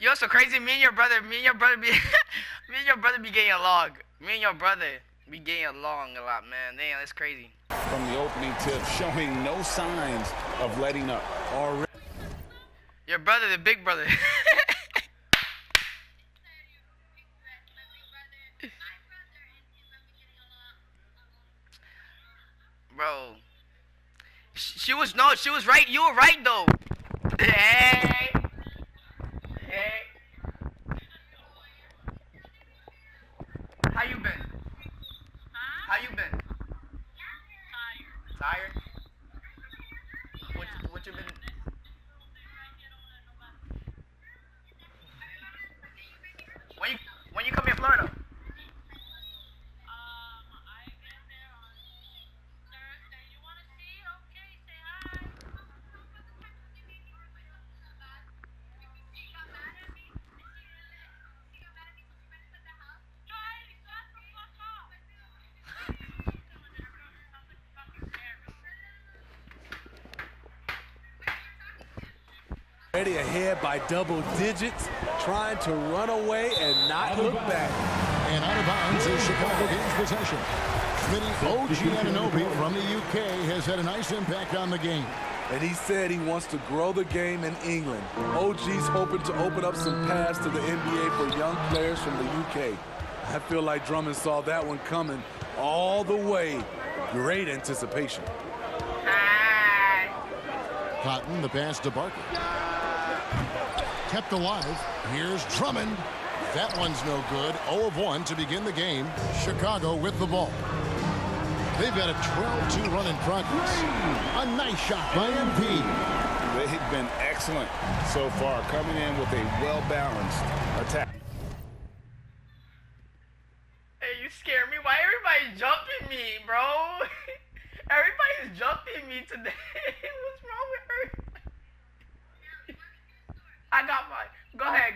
You're so crazy. Me and your brother be, me and your brother be getting along. Me and your brother be getting along a lot, man. Damn, that's crazy. From the opening tip, showing no signs of letting up. Already. Your brother, the big brother. Bro, she was right. You were right though. Hey, hey. How you been? How you been? Tired. What you been? When you come here, Florida? Already ahead by double digits, trying to run away and not look back. And out of bounds is Chicago gains possession. OG Anunoby from the UK has had a nice impact on the game. And he said he wants to grow the game in England. OG's hoping to open up some paths to the NBA for young players from the UK. I feel like Drummond saw that one coming all the way. Great anticipation. Cotton, the pass to Barker. Kept alive. Here's Drummond. That one's no good. 0 of 1 to begin the game. Chicago with the ball. They've got a 12-2 run in progress. A nice shot by MP. They've been excellent so far, coming in with a well-balanced attack. Hey, you scare me. Why everybody jumping me, bro? Everybody's jumping me today. What's wrong with her? I got mine. Go ahead.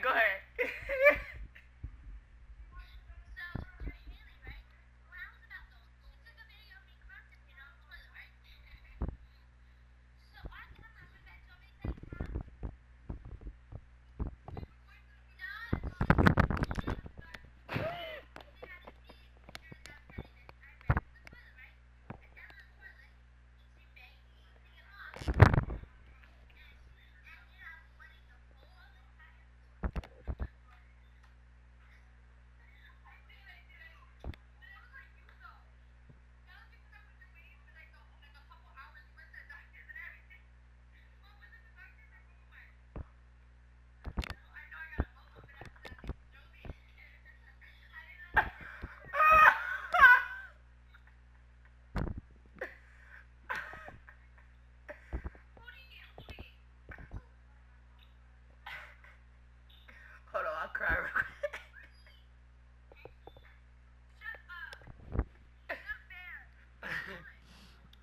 Hold on, I'll cry real quick.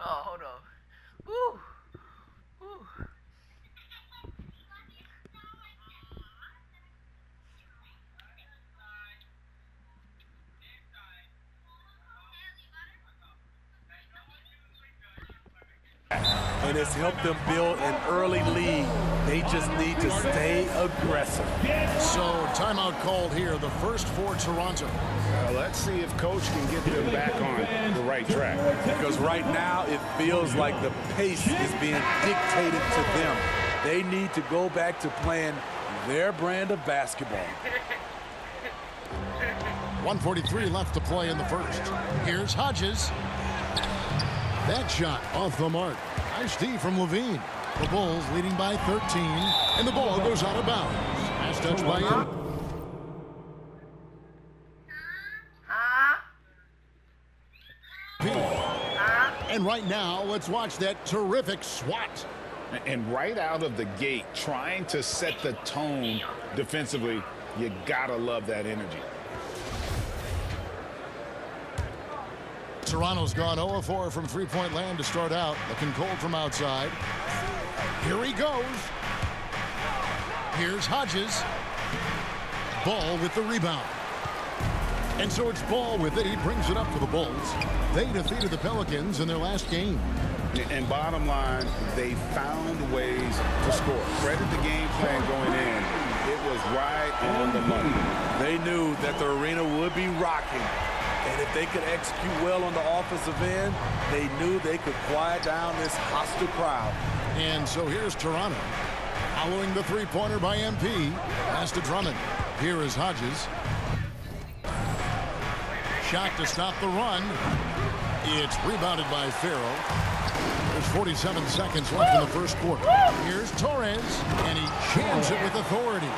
Oh, hold on. Woo. Woo. And it's helped them build an early lead. They just need to stay aggressive. So timeout called here, the first for Toronto. Let's see if Coach can get them back on the right track. Because right now it feels like the pace is being dictated to them. They need to go back to playing their brand of basketball. 1:43 left to play in the first. Here's Hodges. That shot off the mark. Nice D from Levine. The Bulls leading by 13, and the ball goes out of bounds. Pass touch by him. And right now, let's watch that terrific swat. And right out of the gate, trying to set the tone defensively, you gotta love that energy. Toronto's gone 0-4 from three-point land to start out. Looking cold from outside. Here he goes. Here's Hodges. Ball with the rebound. And so it's Ball with it. He brings it up for the Bulls. They defeated the Pelicans in their last game. And bottom line, they found ways to score. Credit the game plan going in. It was was right on the money. They knew that the arena would be rocking. And if they could execute well on the offensive end, they knew they could quiet down this hostile crowd. And so here's Toronto. Following the three-pointer by MP. Pass to Drummond. Here is Hodges. Shot to stop the run. It's rebounded by Farrell. There's 47 seconds left in the first quarter. Here's Torres, and he jams it with authority.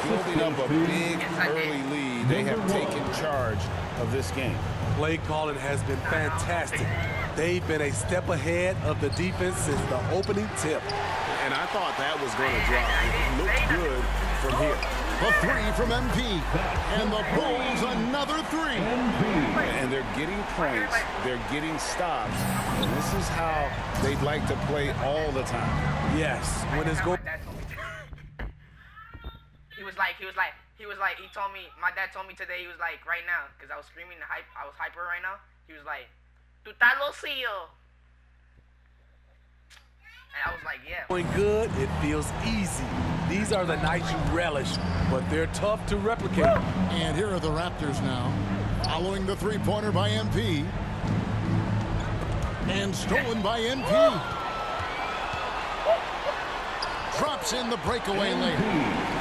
Building up a big early lead, they have taken charge of this game. Play calling has been fantastic. They've been a step ahead of the defense since the opening tip. And I thought that was going to drop. It looked good from here. The three from MP. And the Bulls another three. And they're getting points. They're getting stops. And this is how they'd like to play all the time. Yes, when it's going. He told me, my dad told me today, he was like, right now, because I was screaming, I was hyper right now. He was like, "Tu estás locio." And I was like, yeah. Going good, it feels easy. These are the nights you relish, but they're tough to replicate. And here are the Raptors now. Following the three-pointer by MP. And stolen by MP. Drops in the breakaway lane.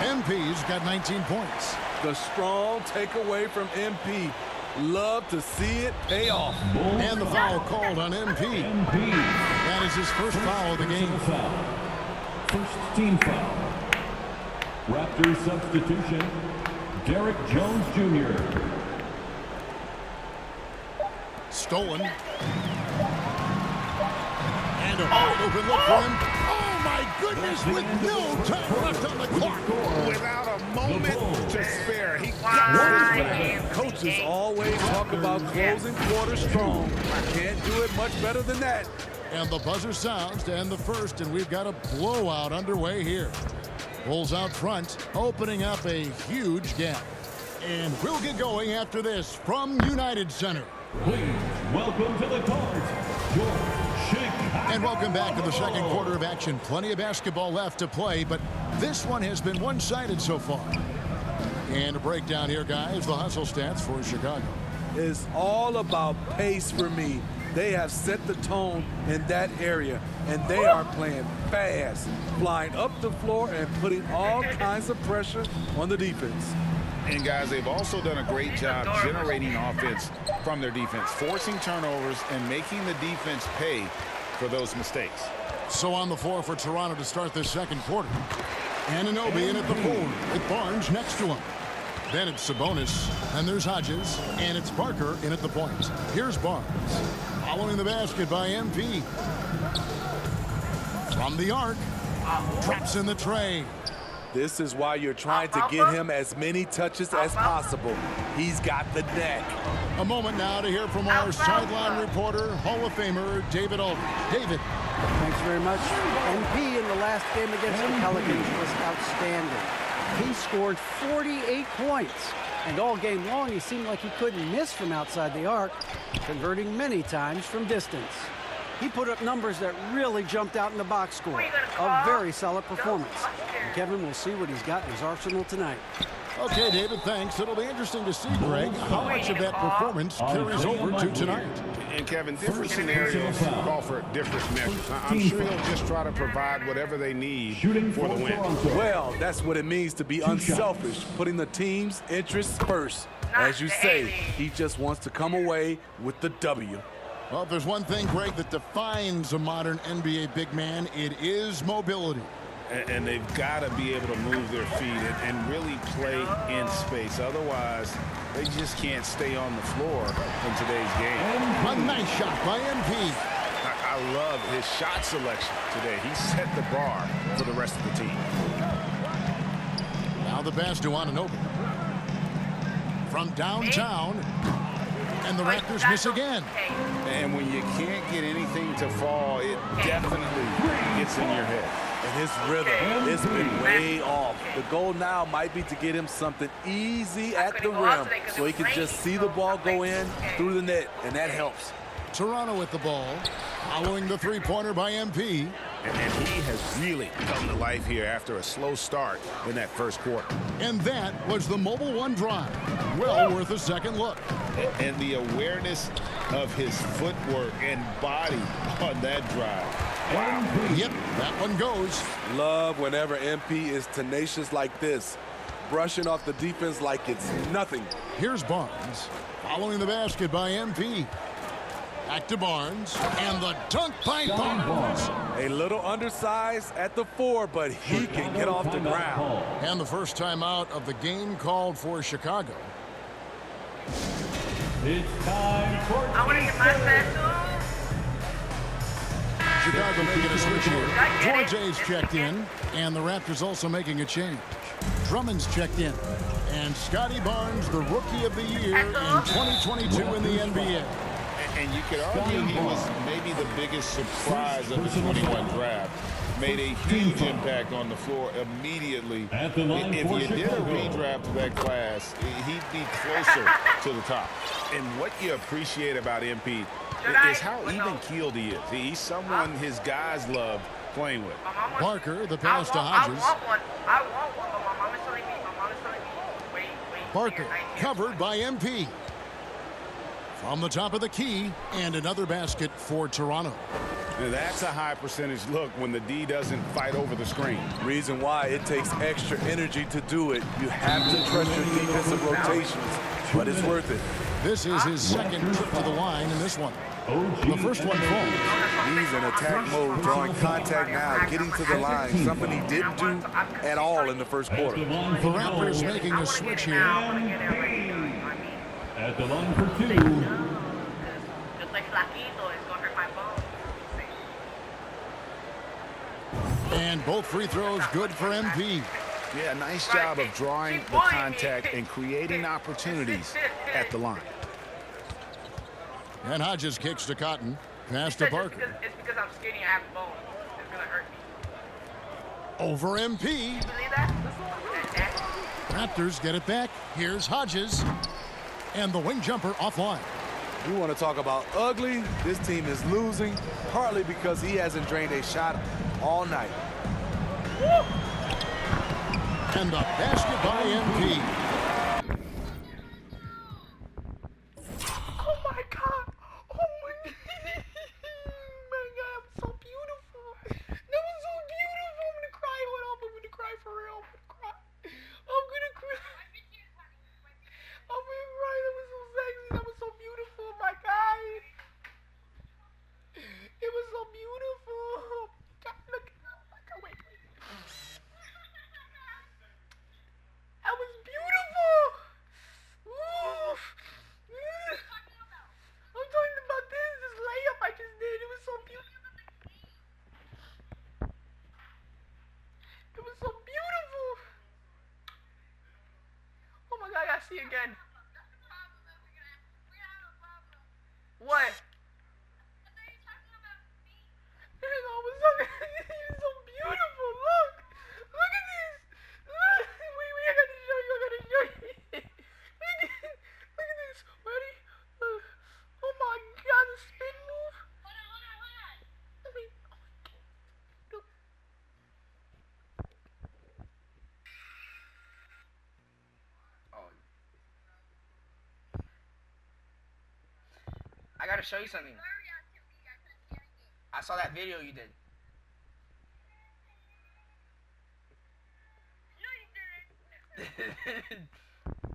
MP's got 19 points. The strong takeaway from MP. Love to see it pay off. And the foul called on MP. That is his first foul of the game. First team foul. Raptors substitution, Derek Jones Jr. Stolen. And a wide open look for him. Oh my goodness, with no time left on the clock. Without a moment to spare. He Coaches always talk about closing quarter strong. Can't do it much better than that. And the buzzer sounds to end the first, and we've got a blowout underway here. Bulls out front, opening up a huge gap. And we'll get going after this from United Center. Please welcome to the court, George Chicago. And welcome back to the second quarter of action. Plenty of basketball left to play, but this one has been one-sided so far. And a breakdown here, guys. The hustle stats for Chicago. It's all about pace for me. They have set the tone in that area, and they are playing fast, flying up the floor and putting all kinds of pressure on the defense. And guys, they've also done a great job generating offense from their defense, forcing turnovers and making the defense pay for those mistakes. So on the floor for Toronto to start this second quarter. Anunoby in at the forward with Barnes next to him. Then it's Sabonis, and there's Hodges, and it's Parker in at the point. Here's Barnes. Following the basket by MP. From the arc. Drops in the tray. This is why you're trying to get him as many touches as possible. He's got the neck. A moment now to hear from our sideline reporter, Hall of Famer David Aldridge. David. Thanks very much. MP in the last game against the Pelicans was outstanding. He scored 48 points. And all game long, he seemed like he couldn't miss from outside the arc, converting many times from distance. He put up numbers that really jumped out in the box score. A very solid performance. And Kevin will see what he's got in his arsenal tonight. Okay, David, thanks. It'll be interesting to see, Greg, how much of that performance carries over to tonight. And Kevin, different scenarios call for different measures. I'm sure he'll just try to provide whatever they need for the win. Well, that's what it means to be unselfish, putting the team's interests first. As you say, he just wants to come away with the W. Well, if there's one thing, Greg, that defines a modern NBA big man, it is mobility. And they've got to be able to move their feet and really play in space. Otherwise, they just can't stay on the floor in today's game. A nice shot by MP. I love his shot selection today. He set the bar for the rest of the team. Now the pass to Anunoby. From downtown. And the Raptors miss again. And when you can't get anything to fall, it definitely gets in your head. And his rhythm has been way off. The goal now might be to get him something easy at the rim so he can just see the ball go in through the net, and that helps. Toronto with the ball. Following the three-pointer by MP. And he has really come to life here after a slow start in that first quarter. And that was the Mobile One drive. Well worth a second look. And the awareness of his footwork and body on that drive. Wow. Yep, that one goes. Love whenever MP is tenacious like this, brushing off the defense like it's nothing. Here's Barnes, following the basket by MP. Back to Barnes, and the dunk by Barnes. A little undersized at the 4, but he can get off the ground. And the first timeout of the game called for Chicago. It's time for I want to get my special. Chicago making a switch here. George's checked in, and the Raptors also making a change. Drummond's checked in, and Scotty Barnes, the Rookie of the Year in 2022 in the NBA. And you could argue he was maybe the biggest surprise of the 21 draft. Made a huge impact on the floor immediately. At the line If for you did a Chicago. redraft of that class, he'd be closer to the top. And what you appreciate about MP is how even-keeled he is. He's someone his guys love playing with. Parker, the pass to Hodges. I want one. But my mom is telling me. Wait. Parker, covered by MP. From the top of the key, and another basket for Toronto. Now that's a high percentage look when the D doesn't fight over the screen. Reason why it takes extra energy to do it. You have to trust your defensive rotations, but it's worth it. This is his second trip to the line in this one. The first one falls. He's in attack mode, drawing contact now, getting to the line, something he didn't do at all in the first quarter. The Raptors making a switch here. At the line for 2. Just like Flaquito, it's going to hurt my bones. And both free throws good for MP. Yeah, nice job of drawing the contact and creating opportunities at the line. And Hodges kicks to Cotton. Pass to Parker. It's because I'm skinny, I have bones. It's going to hurt me. Over MP. You believe that? Raptors get it back. Here's Hodges. And the wing jumper offline. You want to talk about ugly? This team is losing, partly because he hasn't drained a shot all night. And the basket by MP. Oh my God. Oh my God, I'm so beautiful. That was so beautiful. I'm going to cry. Hold on, I'm going to cry for real. I'm going to cry. I'm going to cry. That was so sexy. That was so beautiful. My God. It was so beautiful. God, look. Wait. That was beautiful. Ooh. I'm talking about this layup I just did. It was so beautiful. It was so beautiful. Oh my God, I gotta see it again. What? It was so beautiful. Look. Look at this. Look. Wait, I gotta show you. Look at this. Ready? Oh my God, the spin move. Wait, oh my God. Look. Oh. I gotta show you something. I saw that video you did.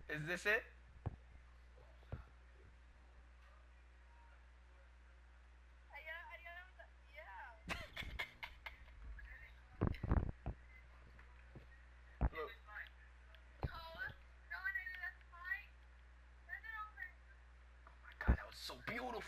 Is this it? Look. Oh my God, that was so beautiful.